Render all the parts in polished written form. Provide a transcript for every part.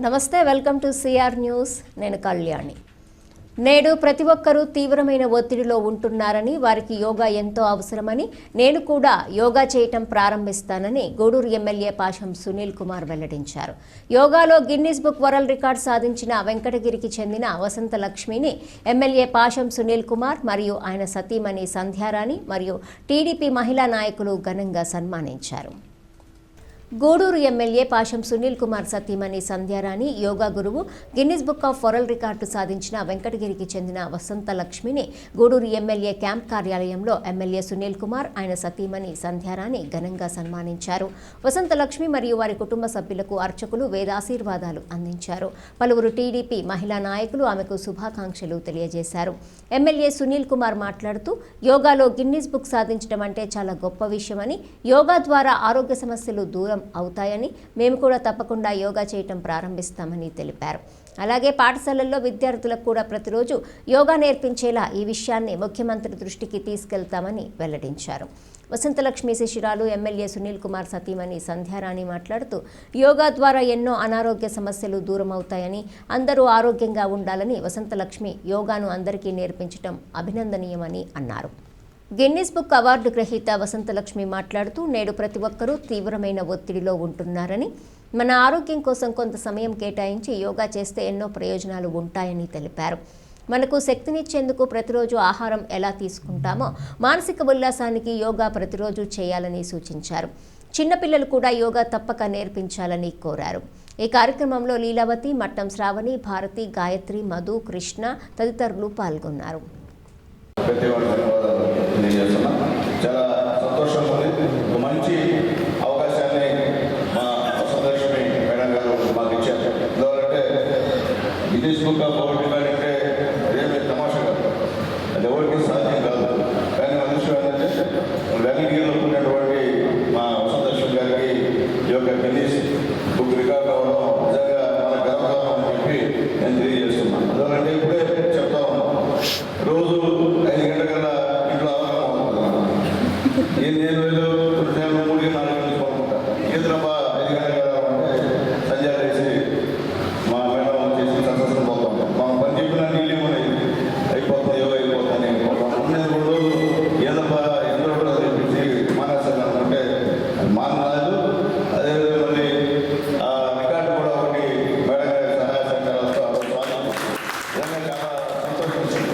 నమస్తే, welcome to CR news. నేను కళ్యాణి. నేడు ప్రతి ఒక్కరూ తీవ్రమైన ఒత్తిడిలో ఉంటున్నారని, వారికి యోగా ఎంతో అవసరమని, నేను కూడా యోగా చేయటం ప్రారంభిస్తానని గూడూరు ఎమ్మెల్యే పాశం సునీల్ కుమార్ వెల్లడించారు. యోగాలో గిన్నిస్ బుక్ వరల్డ్ రికార్డ్ సాధించిన వెంకటగిరికి చెందిన వసంత లక్ష్మిని ఎమ్మెల్యే పాశం సునీల్ కుమార్ మరియు ఆయన సతీమణి సంధ్యారాణి మరియు టీడీపీ మహిళా నాయకులు ఘనంగా సన్మానించారు. గూడూరు ఎమ్మెల్యే పాశం సునీల్ కుమార్ సతీమణి సంధ్యారాణి యోగా గురువు, Guinness book of world record సాధించిన వెంకటగిరికి చెందిన వసంత లక్ష్మిని గూడూరు ఎమ్మెల్యే క్యాంప్ కార్యాలయంలో ఎమ్మెల్యే సునీల్ కుమార్, ఆయన సతీమణి సంధ్యారాణి ఘనంగా సన్మానించారు. వసంత లక్ష్మి మరియు వారి కుటుంబ సభ్యులకు అర్చకులు వేదాశీర్వాదాలు అందించారు. పలువురు టీడీపీ మహిళా నాయకులు ఆమెకు శుభాకాంక్షలు తెలియజేశారు. ఎమ్మెల్యే సునీల్ కుమార్ మాట్లాడుతూ, యోగాలో గిన్నిస్ బుక్ సాధించడం అంటే చాలా గొప్ప విషయమని, యోగా ద్వారా ఆరోగ్య సమస్యలు దూరం అవుతాయని, మేము కూడా తప్పకుండా యోగా చేయటం ప్రారంభిస్తామని తెలిపారు. అలాగే పాఠశాలల్లో విద్యార్థులకు కూడా ప్రతిరోజు యోగా నేర్పించేలా ఈ విషయాన్ని ముఖ్యమంత్రి దృష్టికి తీసుకెళ్తామని వెల్లడించారు. వసంతలక్ష్మి శిష్యురాలు ఎమ్మెల్యే సునీల్ కుమార్ సతీమణి సంధ్యారాణి మాట్లాడుతూ, యోగా ద్వారా ఎన్నో అనారోగ్య సమస్యలు దూరం అవుతాయని, అందరూ ఆరోగ్యంగా ఉండాలని వసంతలక్ష్మి యోగాను అందరికీ నేర్పించడం అభినందనీయమని అన్నారు. గిన్నిస్ బుక్ అవార్డు గ్రహీత వసంతలక్ష్మి మాట్లాడుతూ, నేడు ప్రతి ఒక్కరూ తీవ్రమైన ఒత్తిడిలో ఉంటున్నారని, మన ఆరోగ్యం కోసం కొంత సమయం కేటాయించి యోగా చేస్తే ఎన్నో ప్రయోజనాలు ఉంటాయని తెలిపారు. మనకు శక్తినిచ్చేందుకు ప్రతిరోజు ఆహారం ఎలా తీసుకుంటామో, మానసిక ఉల్లాసానికి యోగా ప్రతిరోజు చేయాలని సూచించారు. చిన్నపిల్లలు కూడా యోగా తప్పక నేర్పించాలని కోరారు. ఈ కార్యక్రమంలో లీలావతి, మట్టం శ్రావణి, భారతి, గాయత్రి, మధు, కృష్ణ తదితరులు పాల్గొన్నారు. చాలా సంతోషంగా ఉంది. ఒక మంచి అవకాశాన్ని మా వసంతలక్ష్మి మేడం గారు మాకు ఇచ్చారు. ఎందుకంటే Guinness book of world record అంటే అదేమి తమాషా కాదు, అది ఎవరికి సాధ్యం కాదు. కానీ అదృష్టం ఏంటంటే వెంకటగిరిలో ఉన్నటువంటి మా వసంతలక్ష్మి గారికి ఈ యొక్క గిన్నిస్ బుక్ రికార్డ్ అవ్వడం నిజంగా మన గర్వకారణం అని చెప్పి నేను తెలియజేస్తున్నాను. ఎందుకంటే ఇప్పుడే చెప్తా ఉన్నాను, రోజు 5 గంటల ఇంట్లో నేను 3-4 గంటలు పడుకుంటా. ఈతరబ్బా 5 గంటల సంజయ్ చేసి మా మేడం చేసి సక్సెస్ఫుల్ పోతాం. మా పని చెప్పిన నీళ్ళు అయిపోతుంది, యోగా అయిపోతుంది. ఉన్నది 3 రోజులు ఏదబ్బా ఎంతో తెప్పించి మానేస్తాను అనుకుంటే అది మానరాదు. అదేవిధంగా మళ్ళీ ఆ రికార్డు కూడా ఒకటి మేడం గారి సహాయ సహకారాలతో నిజంగా చాలా సంతోషించింది.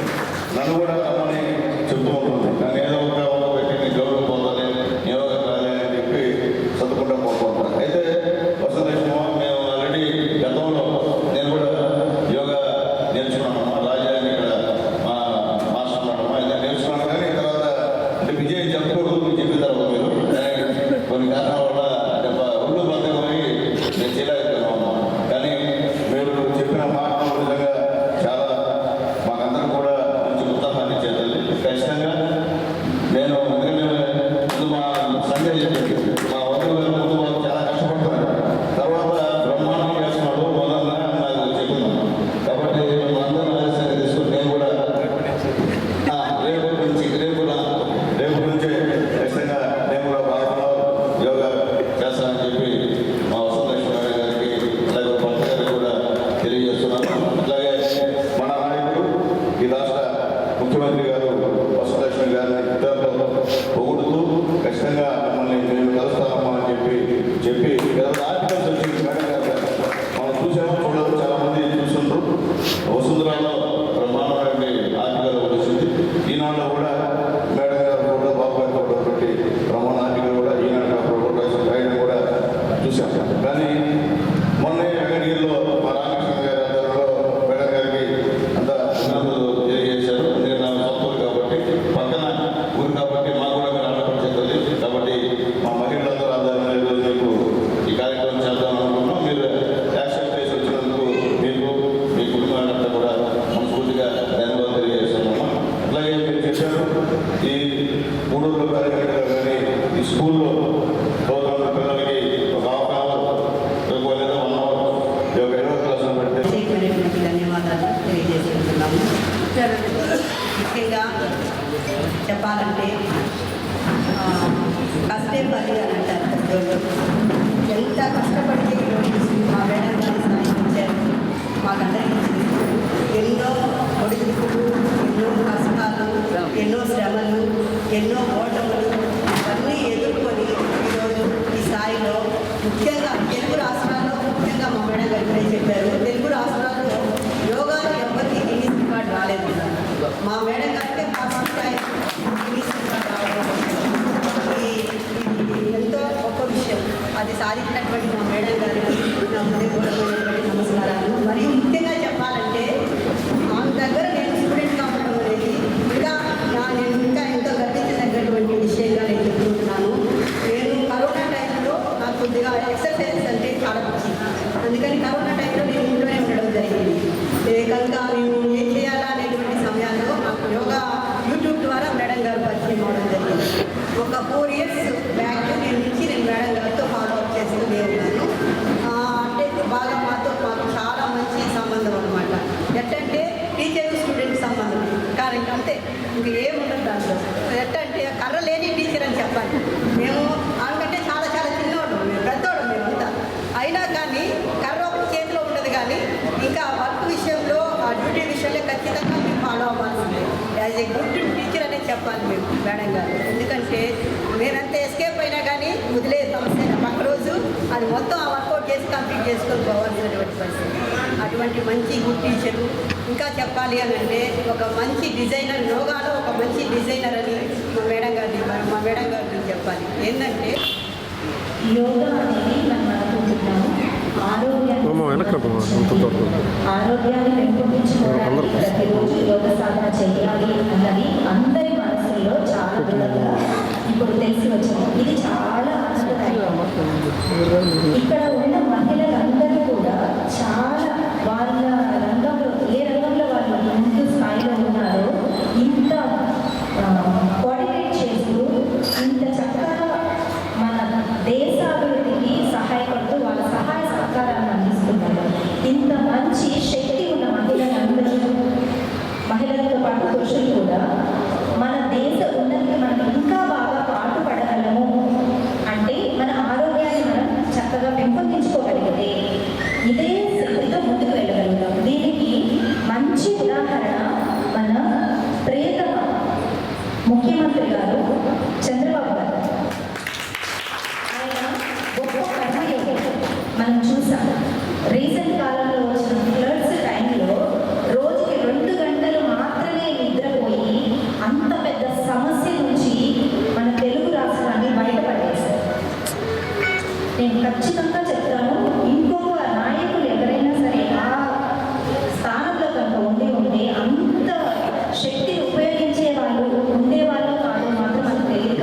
నన్ను కూడా రమ్మని చెప్తూ ఉంటుంది. కానీ ఏదో ఒక పెట్టి గౌరవం పొందాలి, యోగా కావాలి అని చెప్పి చదువుకుంటూ పోతుంటాను. అయితే వసంతలక్ష్మి మేము ఆల్రెడీ గతంలో నేను కూడా యోగా నేర్చుకున్నాను. మా రాజధాని ఇక్కడ మా మాస్టర్ అయితే నేర్చుకున్నాను. కానీ తర్వాత అంటే విజయం చెప్పకూడదు, చెప్పిన తర్వాత మీరు కొన్ని కారణాల వల్ల ఒళ్ళు బద్దమై నేను చేయలేకపోయాను. కానీ మీరు చెప్పిన మాట నిజంగా చాలా మాకందరం కూడా మంచి ఉత్సాహాన్ని ఇచ్చేది. ఖచ్చితంగా నేను ముందు మా సంజయ్ చెప్పి మా వధువు గారు ముందు వాళ్ళు చాలా కష్టపడుతున్నారు, తర్వాత బ్రహ్మాండంగా చేస్తున్నాడు మొదలన్నా నాకు చెప్తున్నాను. కాబట్టి అందరూ ఆలస్యంగా తీసుకుని నేను కూడా రేపు నుంచే ఖచ్చితంగా నేను కూడా బాగా యోగా చేస్తానని చెప్పి మా వసంతలక్ష్మి గారికి అలాగే భర్త గారికి కూడా తెలియజేస్తున్నాను. అలాగే మన నాయకుడు ఈ రాష్ట్ర ముఖ్యమంత్రి గారు వసంతలక్ష్మి గారిని ఇద్దరిలో పొగుడుతూ ఖచ్చితంగా మమ్మల్ని మేము కలుస్తామమ్మా అని చెప్పి ఆర్టికల్స్ వచ్చింది మేడం గారు. మనం చూసామో చూడదు, చాలా మంది చూస్తుంటారు. వసుంధరాలో బ్రహ్మాండమైన ఆర్టికల్ ఒకటి వచ్చింది. ఈనాడులో కూడా మేడం గారు కూడా బాబు గారు కూడా పెట్టి బ్రహ్మాండ ఆర్టికల్ కూడా ఈనాడు రాయడం కూడా చూసాం. కానీ మొన్న వెంకటగిరిలో మా రామకృష్ణ గారి ఆధ్వర్యంలో మేడం గారికి అంత అభినందనలు తెలియజేశారు. నేను నా సొంతూరు కాబట్టి, పక్కన ఊరు కాబట్టి మాకు కూడా మీరు ఆడపడుతుంది. కాబట్టి మా మహిళలందరూ ఆధ్వర్యంలో ఈరోజు మీకు ఈ కార్యక్రమం చేద్దాం అనుకున్నాం. మీరు యాక్సెప్ట్ చేసి వచ్చినందుకు మీకు, మీ కుటుంబాలంతా కూడా మనస్ఫూర్తిగా ధన్యవాదాలు తెలియజేస్తున్నాము. అట్లాగే మీరు చెప్పారు, ఈ 3 రోజుల కార్యక్రమాలు కానీ ఈ స్కూల్లో చదువుతున్న పిల్లలకి ఒక హాఫ్ అవర్ లేదా 1 అవర్ యోగా 20 క్లాసులు పెడితే ధన్యవాదాలు తెలియజేసుకుంటున్నాము. ముఖ్యంగా చెప్పాలంటే కష్టే పని అని అంటారు. ఎంత కష్టపడితే ఈరోజు మా మేడం గారి సాయం మాకందరికీ తెలుసు. ఎన్నో ఒడిదుడుకులు, ఎన్నో కష్టాలు, ఎన్నో శ్రమలు, ఎన్నో ఓటములు ఇవన్నీ ఎదుర్కొని ఈరోజు ఈ స్థాయిలో ముఖ్యంగా తెలుగు రాష్ట్రాల్లో, ముఖ్యంగా మా మేడం గారు ఇప్పుడే చెప్పారు, తెలుగు రాష్ట్రాల్లో యోగాలో ఎవరికి గిన్నీస్ రికార్డ్ రాలేదు. మా మేడం గారికి ఫస్ట్ టైం గిన్నీస్ రికార్డ్ రావడం ఎంతో గొప్ప విషయం. అది సాధించినటువంటి మా మేడం గారికి నా హృదయపూర్వకమైనటువంటి నమస్కారాలు. మరియు ముఖ్యంగా చెప్పాలంటే ఆమె దగ్గర నేను స్టూడెంట్గా ఉండడం అనేది నేను ఇంకా ఎంతో గర్వించదగ్గటువంటి విషయంగా నేను చెప్పుకుంటున్నాను. నేను కరోనా టైంలో నాకు కొద్దిగా ఎక్సర్సైజెస్ అంటే చాలా పిచ్చి. అందుకని కరోనా టైంలో నేను ఇంట్లోనే ఉండడం జరిగింది. కనుక నేను ఏం చేయాలా అనేటువంటి సమయాల్లో నాకు యోగా యూట్యూబ్ ద్వారా మేడం గారు పరిచయం అవడం జరిగింది. ఒక 4 years బ్యాక్ నేను మేడం గారితో ఫాలో అప్ చేస్తూనే ఉన్నాను. అంటే బాగా మాకు చాలా మంచి సంబంధం అనమాట. ఎట్టంటే టీచర్ స్టూడెంట్ సంబంధం కానీ అంతే, ఇంక ఏముండదు దాంట్లో. ఎట్టంటే కర్ర లేని టీచర్ అని చెప్పాలి. మేము అందుకంటే చాలా చాలా చిన్నవాడు, మేము పెద్దవాడు మేమంతా. అయినా కానీ కర్ర ఒక చేతిలో ఉండదు. కానీ ఇంకా వర్క్ విషయంలో, ఆ డ్యూటీ విషయంలో ఖచ్చితంగా మేము ఫాలో అవ్వాల్సిందే. యాజ్ ఏ గుడ్ టీచర్ అనేది చెప్పాలి మేము మేడం గారు. ఎందుకంటే నేనంతా ఎస్కేప్ అయినా కానీ వదిలే సమస్య పక్క రోజు అది మొత్తం ఆ వర్కౌట్ చేసి కంప్లీట్ చేసుకొని పోవాల్సినటువంటి పరిస్థితి. అటువంటి మంచి గుడ్ టీచరు. ఇంకా చెప్పాలి అని అంటే ఒక మంచి డిజైనర్, యోగాలో ఒక మంచి డిజైనర్ అని మా మేడం గారిని చెప్పాలి. ఏంటంటే యోగా అనేది మనం అనుకుంటున్నాము ఆరోగ్యాన్ని పెంపొందించుకోవడానికి ప్రతిరోజు యోగ సాధన చేయాలి అన్నది అందరి మనసుల్లో చాలా దృఢంగా ఇప్పుడు తెలిసి వచ్చింది. ఇది చాలా ఆనందదాయకం. ఇక్కడ ఉన్న మహిళలందరూ కూడా చాలా వాళ్ళ రంగంలో, ఏ రంగంలో వాళ్ళు ముందు స్థాయిలో ఉన్నారో ఇంత కోఆర్డినేట్ చేస్తూ ఇంత చక్కగా మన దేశాభివృద్ధికి సహాయపడుతూ వాళ్ళ సహాయ సహకారాన్ని అందిస్తున్నారు. ఇంత మంచి శక్తి ఉన్న మహిళలతో పాటు పురుషులు కూడా మన దేశ ఉన్నతికి మనం ఇంకా బాగా పాటుపడగలము అంటే మన ఆరోగ్యాన్ని మనం చక్కగా పెంపొందించుకోగలిగితే ఇదే శక్తితో ముందుకు వెళ్ళగలుగుతాం. దీనికి మంచి ఉదాహరణ మన ప్రియతమ ముఖ్యమంత్రి గారు చంద్రబాబు గారు. ఆయన గొప్ప కర్మయోగి మనం చూసాం. రీసెంట్ కాలంలో వచ్చిన ఫ్లడ్స్ టైంలో రోజుకి 2 గంటలు మాత్రమే నిద్రపోయి అంత పెద్ద సమస్య నుంచి మన తెలుగు రాష్ట్రాన్ని బయటపడేశారు. నేను ఖచ్చితంగా చెప్తాను, ఇంకొక నాయకులు ఎవరైనా సరే ఆ స్థానంలో కనుక ఉంటే అంత శక్తిని ఉపయోగించే వాళ్ళు ఉండేవాళ్ళు కాదు మాత్రం మనకు తెలియదు.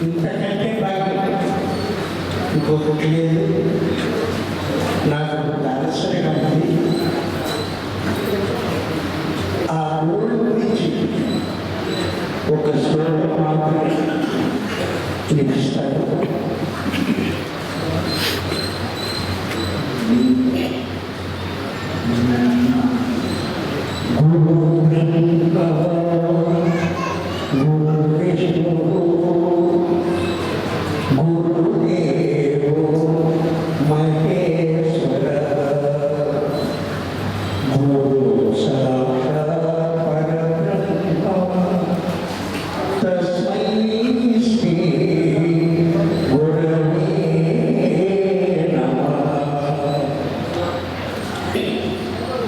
ఇంతకంటే బాగా ఇంకొకటి లేదు. నాకు ఆశ్చర్యంగా ఉంది. ఆ ఊరు గురించి ఒక శ్లోకం మాత్రమే వినిపిస్తాను.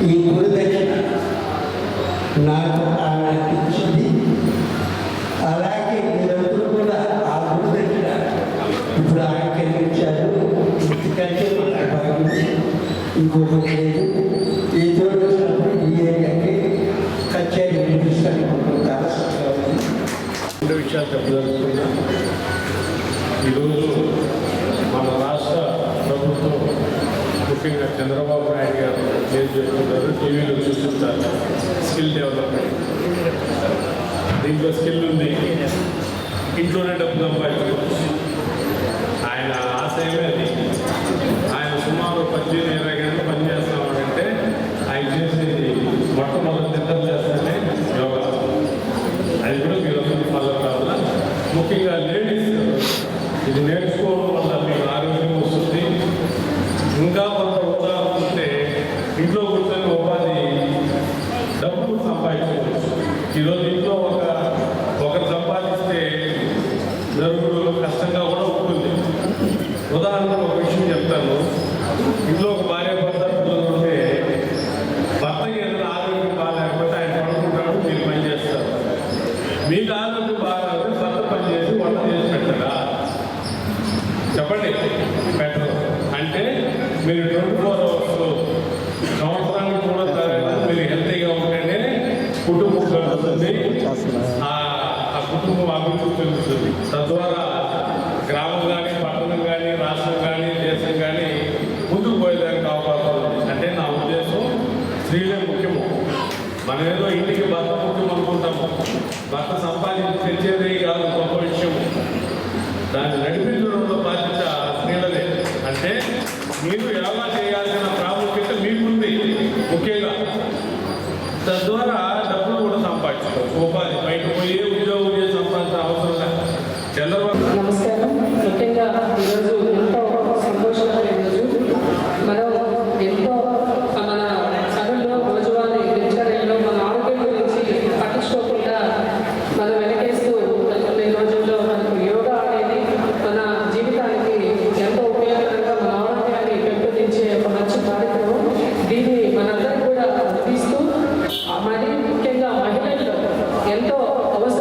ఈ గురు దక్షిణ నాకు ఆమె ఇచ్చింది. అలాగే మీరందరూ కూడా ఆ గురు దక్షిణ ఇప్పుడు ఆయనకి ఇచ్చారు. ఎందుకంటే మనకు బాగుంది. ఇంకొకటి లేదు. ఈ తోడు వచ్చినప్పుడు ఈ ఏరియాకి కచేరీ వినిపిస్తాను. రెండు విషయాలు చెప్పదలుచుకున్నా. ఈరోజు మన రాష్ట్ర ప్రభుత్వం ముఖ్యంగా చంద్రబాబు నాయుడు గారు ఏం చేస్తున్నారు, టీవీలో చూపిస్తారు స్కిల్ డెవలప్మెంట్. దీంట్లో స్కిల్ ఉంది, ఇంట్లోనే డబ్బు సంపాదించుకోవచ్చు. ఆయన ఆశయమే అది. ఆయన సుమారు 18-20 గంటలు పనిచేస్తామంటే ఆయన చేసేది మొట్టమొదటి నిద్ర చేస్తేనే యోగా. అది కూడా మీరు ఫాలో కావాలా. ముఖ్యంగా లేడీస్ ఇది నేర్చుకోవడం వల్ల మీకు ఆరోగ్యం వస్తుంది. ఇంకా కొంత ఉదాహరణ ఉంటే ఇంట్లో కూర్చొని ఉపాధి డబ్బులు సంపాదించుకోవచ్చు. ఈరోజు ఇంట్లో ఒకరు సంపాదిస్తే నలుగురు కష్టంగా కూడా ఉంటుంది. ఉదాహరణకు ఒక విషయం చెప్తాను. ఇంట్లో ఒక భార్య భర్త పిల్లలు ఉంటే భర్తకి ఏదైనా ఆరోగ్యం బాగాలేకపోతే ఆయన పడుకుంటాడు, మీరు పని చేస్తారు. మీకు ఆరోగ్యం బాగా భర్త పని చేసి వంట చేసి పెట్టరా? చెప్పండి, పెట్టరు. అంటే మీరు 24 hours సంవత్సరానికి కూడా మీరు హెల్తీగా ఉంటేనే కుటుంబం కలుగుతుంది, ఆ కుటుంబం అభివృద్ధి చెందుతుంది. తద్వారా గ్రామం కానీ పట్టణం కానీ రాష్ట్రం కానీ దేశం కానీ ముందుకు పోయేదానికి అవకాశాలు ఉంది. అంటే నా ఉద్దేశం స్త్రీలే ముఖ్యము. మనం ఏదో ఇంటికి భర్త ముఖ్యం అనుకుంటాము. భర్త సంపాదించి తెచ్చేది కాదు గొప్ప విషయము. దాన్ని నడిపించడంలో బాధ్యత స్త్రీలదే. అంటే మీరు యోగా చేయాల్సిన ప్రాముఖ్యత మీకుంది ముఖ్యంగా. తద్వారా డబ్బులు కూడా సంపాదించుకోవచ్చు. ఉపాధి బయట పోయి ఉద్యోగం చేసి సంపాదించిన అవసరం లేదు. చంద్రబాబు నమస్కారం. ముఖ్యంగా ఈరోజు ఎంతో సంతోషమైన రోజు. మనం ఎంతో మన సభలో రోజువారీ దినచర్యలో మన ఆరోగ్యం గురించి పట్టించుకోకుండా మనం వెనకేస్తూ కొన్ని రోజుల్లో మనకు యోగా అనేది మన జీవితానికి ఎంతో ఉపయోగకరంగా మన ఆరోగ్యాన్ని పెంపొందించే ఒక మంచి కార్యక్రమం. దీన్ని మనందరం కూడా అందిస్తూ మరి ముఖ్యంగా మహిళల్లో ఎంతో అవసరం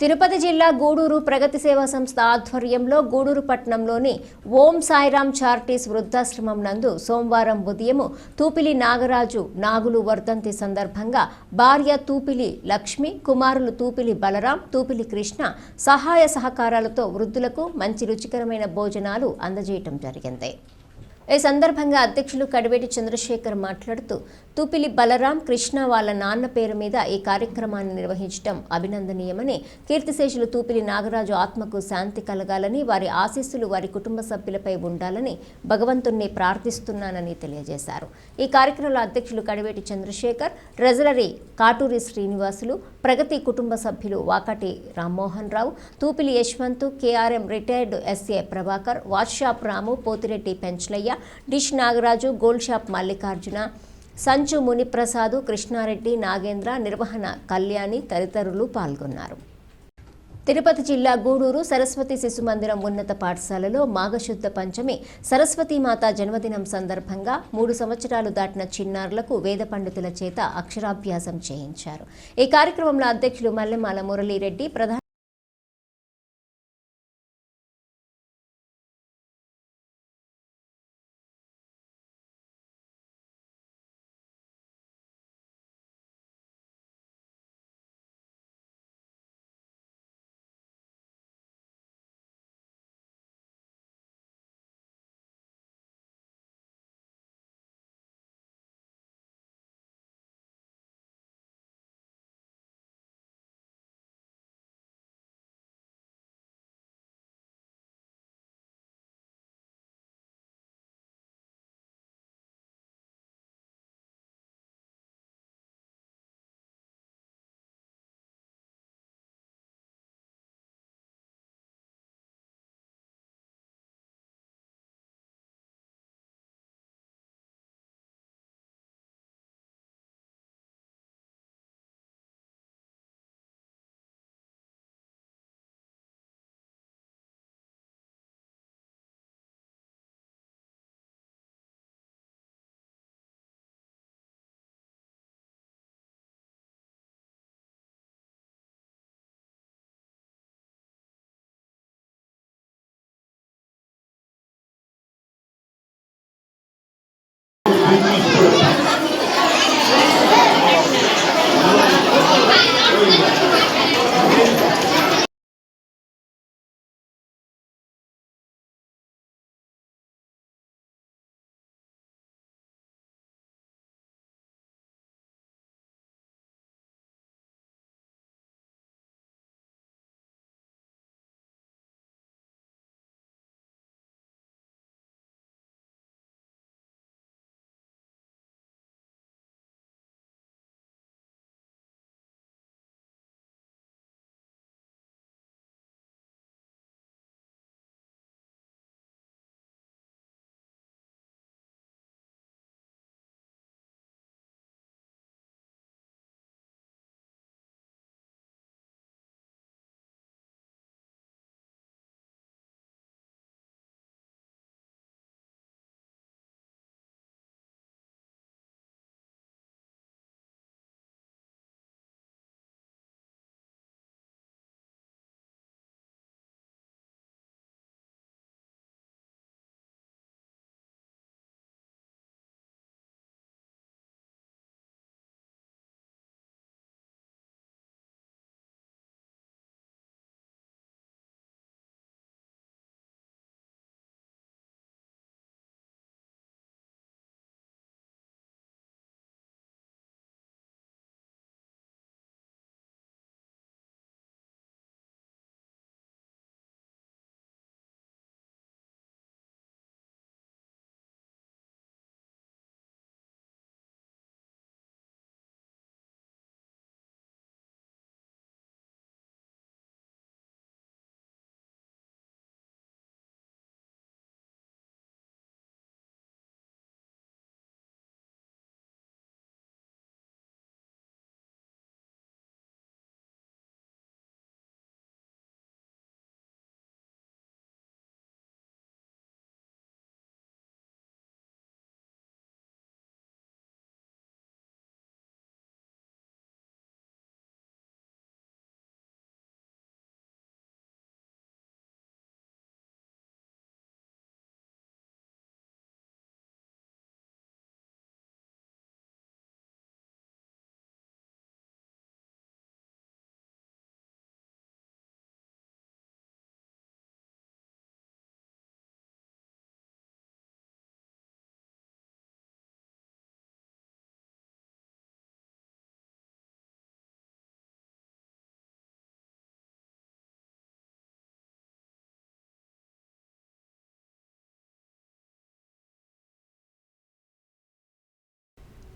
తిరుపతి జిల్లా గూడూరు ప్రగతి సేవా సంస్థ ఆధ్వర్యంలో గూడూరు పట్టణంలోని ఓం సాయిరాం చారిటీస్ వృద్ధాశ్రమం నందు సోమవారం ఉదయం తూపిలి నాగరాజు నాగులు వర్ధంతి సందర్భంగా భార్య తూపిలి లక్ష్మి, కుమారులు తూపిలి బలరాం, తూపిలి కృష్ణ సహాయ సహకారాలతో వృద్ధులకు మంచి రుచికరమైన భోజనాలు అందజేయటం జరిగింది. ఈ సందర్భంగా అధ్యక్షులు కడివేటి చంద్రశేఖర్ మాట్లాడుతూ తూపిలి బలరాం, కృష్ణ వాళ్ళ నాన్న పేరు మీద ఈ కార్యక్రమాన్ని నిర్వహించడం అభినందనీయమని, కీర్తిశేషులు తూపిలి నాగరాజు ఆత్మకు శాంతి కలగాలని, వారి ఆశీస్సులు వారి కుటుంబ సభ్యులపై ఉండాలని భగవంతుణ్ణి ప్రార్థిస్తున్నానని తెలియజేశారు. ఈ కార్యక్రమంలో అధ్యక్షులు కడివేటి చంద్రశేఖర్, ట్రెజరరీ కాటూరి శ్రీనివాసులు, ప్రగతి కుటుంబ సభ్యులు Vakati Rammohan Rao, Tupili Yashwant, KRM retired SA Prabhakar, watch shop Ramu, Pothireddy Penchalaiah, dish Nagaraju, gold shop Mallikarjuna, Sanchu Muniprasadu, Krishnareddy, Nagendra, నిర్వహణ కళ్యాణి తదితరులు పాల్గొన్నారు. తిరుపతి జిల్లా గూడూరు సరస్వతి శిశు మందిరం ఉన్నత పాఠశాలలో మాఘశుద్ధ పంచమి సరస్వతీమాత జన్మదినం సందర్భంగా 3 సంవత్సరాలు దాటిన చిన్నారులకు వేద పండితుల చేత అక్షరాభ్యాసం చేయించారు. ఈ కార్యక్రమంలో అధ్యక్షులు మల్లెమాల మురళీరెడ్డి, ప్రధాన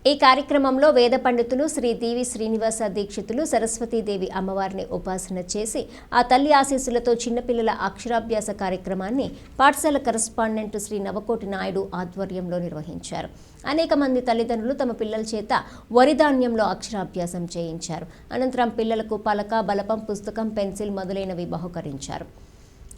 ఈ కార్యక్రమంలో వేద పండితులు శ్రీ దేవి శ్రీనివాస దీక్షితులు సరస్వతీదేవి అమ్మవారిని ఉపాసన చేసి ఆ తల్లి ఆశీస్సులతో చిన్నపిల్లల అక్షరాభ్యాస కార్యక్రమాన్ని పాఠశాల కరస్పాండెంట్ శ్రీ నవకోటి నాయుడు ఆధ్వర్యంలో నిర్వహించారు. అనేక మంది తల్లిదండ్రులు తమ పిల్లల చేత వరిధాన్యంలో అక్షరాభ్యాసం చేయించారు. అనంతరం పిల్లలకు పలక, బలపం, పుస్తకం, పెన్సిల్ మొదలైనవి బహుకరించారు.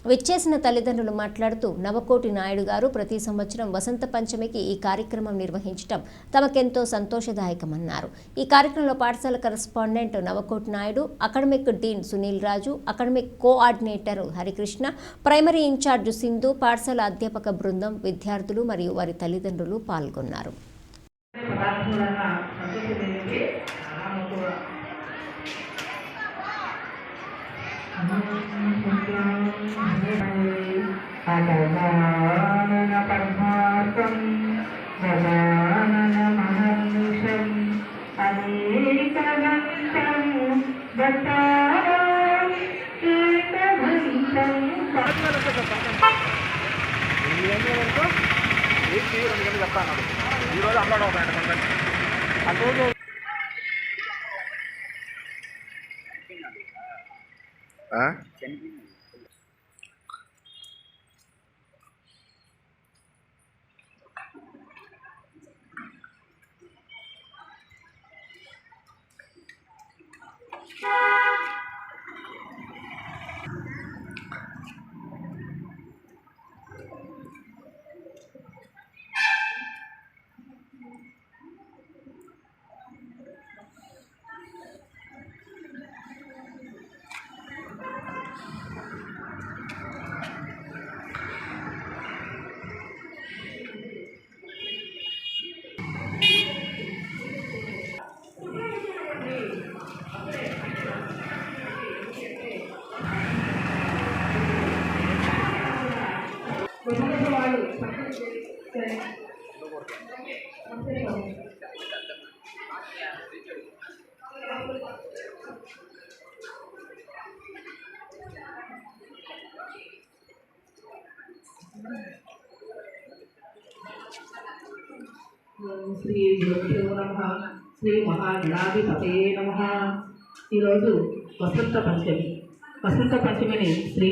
విచ్చేసిన తల్లిదండ్రులు మాట్లాడుతూ నవకోటి నాయుడు గారు ప్రతి సంవత్సరం వసంత పంచమికి ఈ కార్యక్రమం నిర్వహించడం తమకెంతో సంతోషదాయకమన్నారు. ఈ కార్యక్రమంలో పాఠశాల correspondent Navakoti Naidu, academic dean Sunil Raju, academic coordinator Harikrishna, primary incharge Sindhu, పాఠశాల అధ్యాపక బృందం, విద్యార్థులు మరియు వారి తల్లిదండ్రులు పాల్గొన్నారు. అగజానన పద్మార్కం గజానన మహర్నిశం అనేకదంతం దత్తాం ఏకదంతం శ్రీ గురుభ్యో నమః. శ్రీ మహాగణాధిపతే నమః. ఈరోజు వసంత పంచమి. వసంత పంచమిని శ్రీ